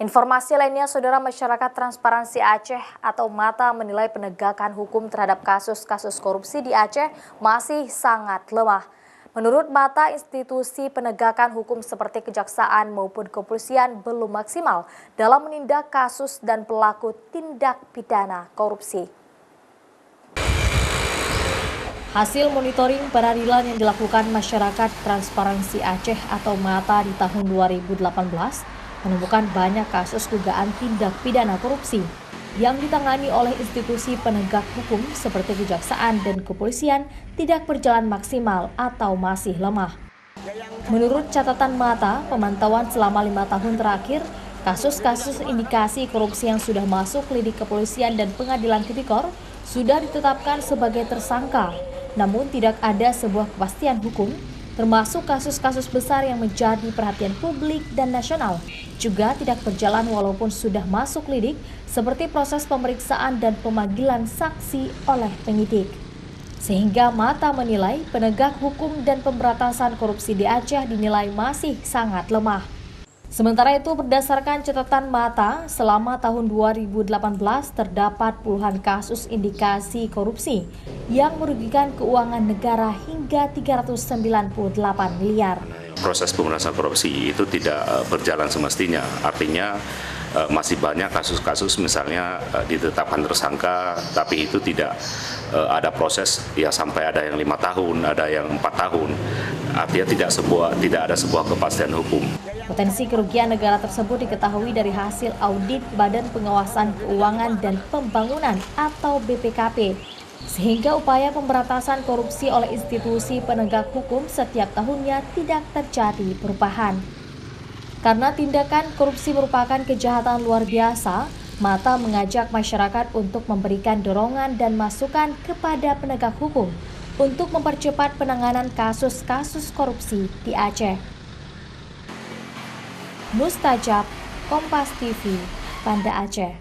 Informasi lainnya, Saudara, Masyarakat Transparansi Aceh atau MATA menilai penegakan hukum terhadap kasus-kasus korupsi di Aceh masih sangat lemah. Menurut MATA, institusi penegakan hukum seperti kejaksaan maupun kepolisian belum maksimal dalam menindak kasus dan pelaku tindak pidana korupsi. Hasil monitoring peradilan yang dilakukan Masyarakat Transparansi Aceh atau MATA di tahun 2018 menemukan banyak kasus dugaan tindak pidana korupsi yang ditangani oleh institusi penegak hukum seperti kejaksaan dan kepolisian tidak berjalan maksimal atau masih lemah. Menurut catatan MATA, pemantauan selama 5 tahun terakhir, kasus-kasus indikasi korupsi yang sudah masuk lidik kepolisian dan pengadilan tipikor sudah ditetapkan sebagai tersangka, namun tidak ada sebuah kepastian hukum, termasuk kasus-kasus besar yang menjadi perhatian publik dan nasional, juga tidak berjalan walaupun sudah masuk lidik, seperti proses pemeriksaan dan pemanggilan saksi oleh penyidik. Sehingga MATA menilai penegak hukum dan pemberantasan korupsi di Aceh dinilai masih sangat lemah. Sementara itu, berdasarkan catatan MATA, selama tahun 2018 terdapat puluhan kasus indikasi korupsi yang merugikan keuangan negara hingga 398 miliar. Proses pemberantasan korupsi itu tidak berjalan semestinya, artinya masih banyak kasus-kasus misalnya ditetapkan tersangka, tapi itu tidak ada proses ya sampai ada yang 5 tahun, ada yang 4 tahun, artinya tidak ada sebuah kepastian hukum. Potensi kerugian negara tersebut diketahui dari hasil audit Badan Pengawasan Keuangan dan Pembangunan atau BPKP, sehingga upaya pemberantasan korupsi oleh institusi penegak hukum setiap tahunnya tidak terjadi perubahan. Karena tindakan korupsi merupakan kejahatan luar biasa, MATA mengajak masyarakat untuk memberikan dorongan dan masukan kepada penegak hukum untuk mempercepat penanganan kasus-kasus korupsi di Aceh. Mustajab, Kompas TV, Banda Aceh.